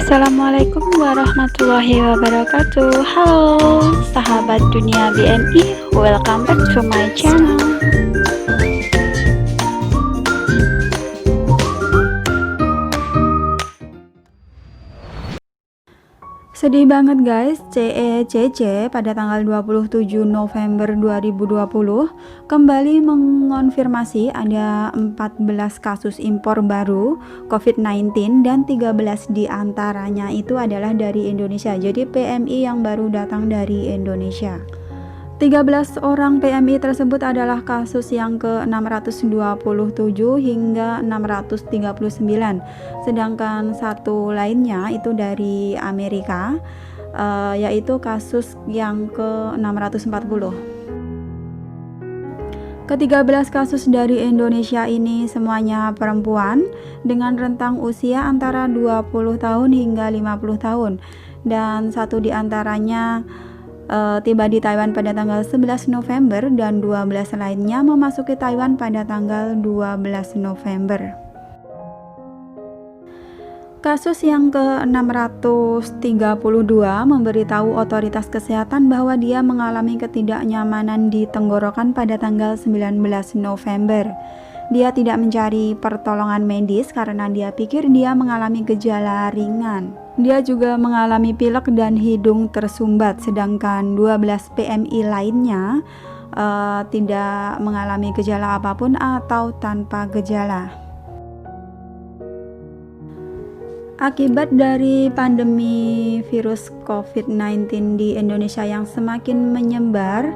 Assalamualaikum warahmatullahi wabarakatuh. Halo sahabat dunia BNI, welcome back to my channel. Sedih banget guys, CECC pada tanggal 27 November 2020 kembali mengonfirmasi ada 14 kasus impor baru COVID-19 dan 13 diantaranya itu adalah dari Indonesia. Jadi PMI yang baru datang dari Indonesia. 13 orang PMI tersebut adalah kasus yang ke-627 hingga 639, sedangkan satu lainnya itu dari Amerika, yaitu kasus yang ke-640. Ke-13 kasus dari Indonesia ini semuanya perempuan dengan rentang usia antara 20 tahun hingga 50 tahun, dan satu diantaranya tiba di Taiwan pada tanggal 11 November dan 12 lainnya memasuki Taiwan pada tanggal 12 November. Kasus yang ke-632 memberitahu otoritas kesehatan bahwa dia mengalami ketidaknyamanan di tenggorokan pada tanggal 19 November. Dia tidak mencari pertolongan medis karena dia pikir dia mengalami gejala ringan. Dia juga mengalami pilek dan hidung tersumbat, sedangkan 12 PMI lainnya tidak mengalami gejala apapun atau tanpa gejala. Akibat dari pandemi virus COVID-19 di Indonesia yang semakin menyebar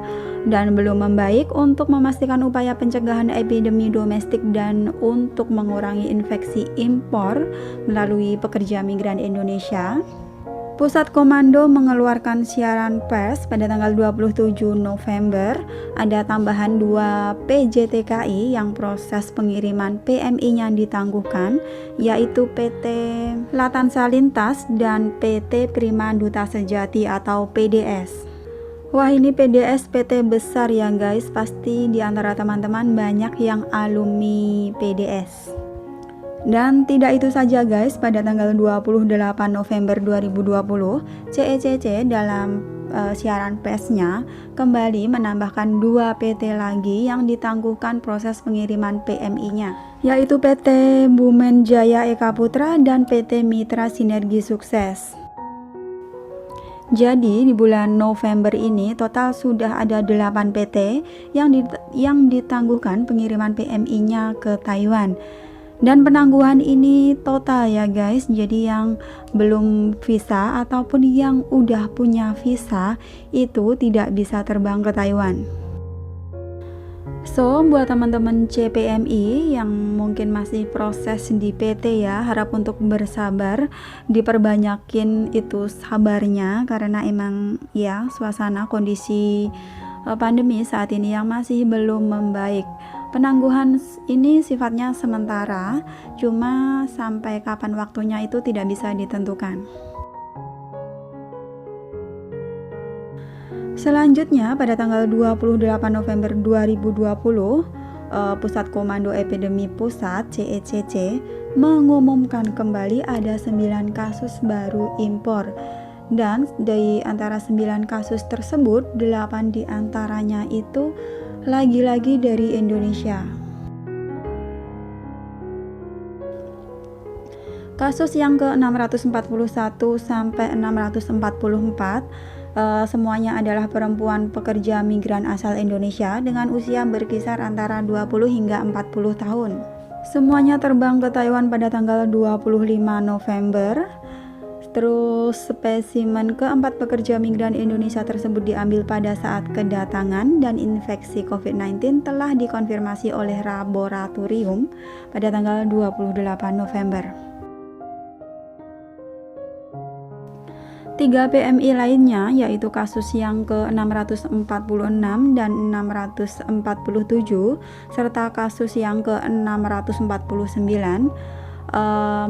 dan belum membaik, untuk memastikan upaya pencegahan epidemi domestik dan untuk mengurangi infeksi impor melalui pekerja migran Indonesia, Pusat Komando mengeluarkan siaran pers pada tanggal 27 November. Ada tambahan 2 PJTKI yang proses pengiriman PMI-nya ditangguhkan, yaitu PT Latansa Lintas dan PT Prima Duta Sejati atau PDS. Wah, ini PDS PT besar ya guys, pasti di antara teman-teman banyak yang alumni PDS. Dan tidak itu saja guys, pada tanggal 28 November 2020 CECC dalam siaran persnya kembali menambahkan 2 PT lagi yang ditangguhkan proses pengiriman PMI-nya, yaitu PT Bumen Jaya Eka Putra dan PT Mitra Sinergi Sukses. Jadi di bulan November ini total sudah ada 8 PT yang ditangguhkan pengiriman PMI-nya ke Taiwan. Dan penangguhan ini total ya guys, jadi yang belum visa ataupun yang udah punya visa itu tidak bisa terbang ke Taiwan. So, buat teman-teman CPMI yang mungkin masih proses di PT ya, harap untuk bersabar, diperbanyakin itu sabarnya karena emang ya suasana kondisi pandemi saat ini yang masih belum membaik. Penangguhan ini sifatnya sementara, cuma sampai kapan waktunya itu tidak bisa ditentukan. Selanjutnya pada tanggal 28 November 2020, Pusat Komando Epidemi Pusat CECC mengumumkan kembali ada 9 kasus baru impor. Dan dari antara 9 kasus tersebut, 8 diantaranya itu lagi-lagi dari Indonesia. Kasus yang ke-641 sampai 644 semuanya adalah perempuan pekerja migran asal Indonesia dengan usia berkisar antara 20 hingga 40 tahun. Semuanya terbang ke Taiwan pada tanggal 25 November. Terus spesimen keempat pekerja migran Indonesia tersebut diambil pada saat kedatangan dan infeksi COVID-19 telah dikonfirmasi oleh laboratorium pada tanggal 28 November. 3 PMI lainnya yaitu kasus yang ke-646 dan 647 serta kasus yang ke-649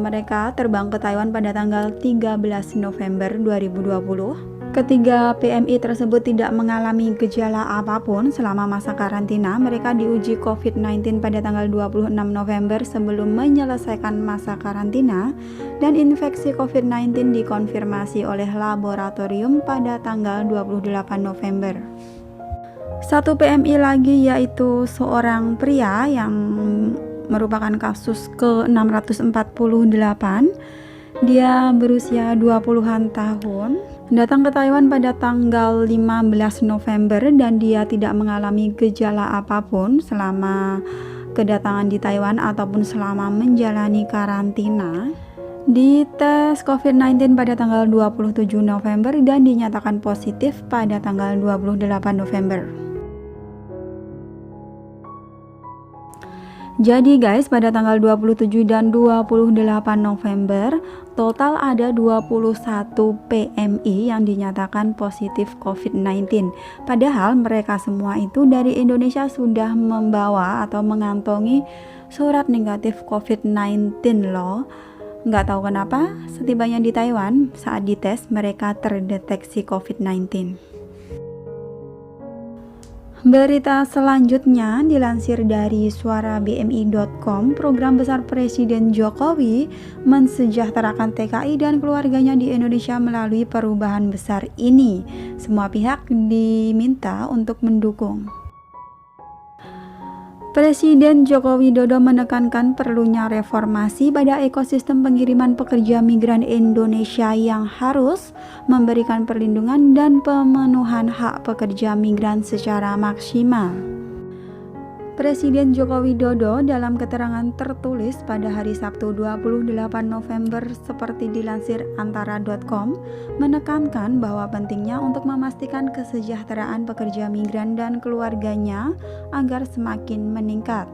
mereka terbang ke Taiwan pada tanggal 13 November 2020. Ketiga PMI tersebut tidak mengalami gejala apapun selama masa karantina. Mereka diuji COVID-19 pada tanggal 26 November sebelum menyelesaikan masa karantina, dan infeksi COVID-19 dikonfirmasi oleh laboratorium pada tanggal 28 November. Satu PMI lagi yaitu seorang pria yang merupakan kasus ke-648. Dia berusia 20-an tahun, datang ke Taiwan pada tanggal 15 November dan dia tidak mengalami gejala apapun selama kedatangan di Taiwan ataupun selama menjalani karantina. Dites COVID-19 pada tanggal 27 November dan dinyatakan positif pada tanggal 28 November. Jadi guys, pada tanggal 27 dan 28 November, total ada 21 PMI yang dinyatakan positif COVID-19. Padahal mereka semua itu dari Indonesia sudah membawa atau mengantongi surat negatif COVID-19 loh. Nggak tahu kenapa, setibanya di Taiwan, saat dites mereka terdeteksi COVID-19. Berita selanjutnya dilansir dari suarabmi.com, program besar Presiden Jokowi mensejahterakan TKI dan keluarganya di Indonesia melalui perubahan besar ini. Semua pihak diminta untuk mendukung. Presiden Joko Widodo menekankan perlunya reformasi pada ekosistem pengiriman pekerja migran Indonesia yang harus memberikan perlindungan dan pemenuhan hak pekerja migran secara maksimal. Presiden Joko Widodo dalam keterangan tertulis pada hari Sabtu 28 November seperti dilansir antara.com menekankan bahwa pentingnya untuk memastikan kesejahteraan pekerja migran dan keluarganya agar semakin meningkat.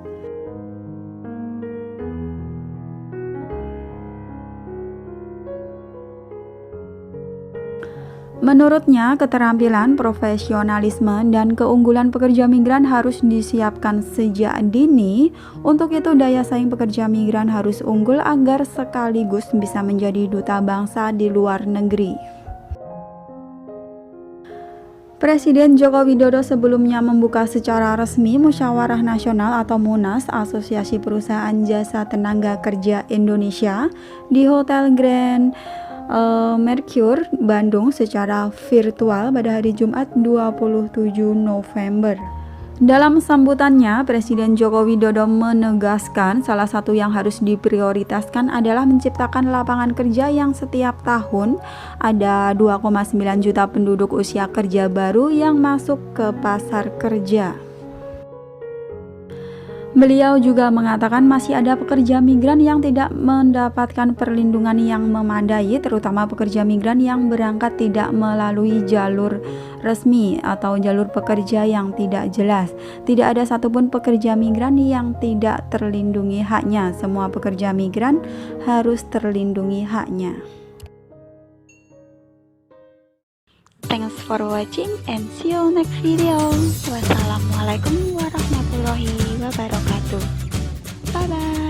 Menurutnya, keterampilan, profesionalisme, dan keunggulan pekerja migran harus disiapkan sejak dini. Untuk itu, daya saing pekerja migran harus unggul agar sekaligus bisa menjadi duta bangsa di luar negeri. Presiden Joko Widodo sebelumnya membuka secara resmi Musyawarah Nasional atau MUNAS Asosiasi Perusahaan Jasa Tenaga Kerja Indonesia di Hotel Grand Mercure Bandung secara virtual pada hari Jumat 27 November. Dalam sambutannya, Presiden Joko Widodo menegaskan salah satu yang harus diprioritaskan adalah menciptakan lapangan kerja yang setiap tahun ada 2,9 juta penduduk usia kerja baru yang masuk ke pasar kerja. Beliau juga mengatakan masih ada pekerja migran yang tidak mendapatkan perlindungan yang memadai, terutama pekerja migran yang berangkat tidak melalui jalur resmi atau jalur pekerja yang tidak jelas. Tidak ada satupun pekerja migran yang tidak terlindungi haknya. Semua pekerja migran harus terlindungi haknya. Thanks for watching and see you next video. Wassalamualaikum warahmatullahi wabarakatuh. Bye bye.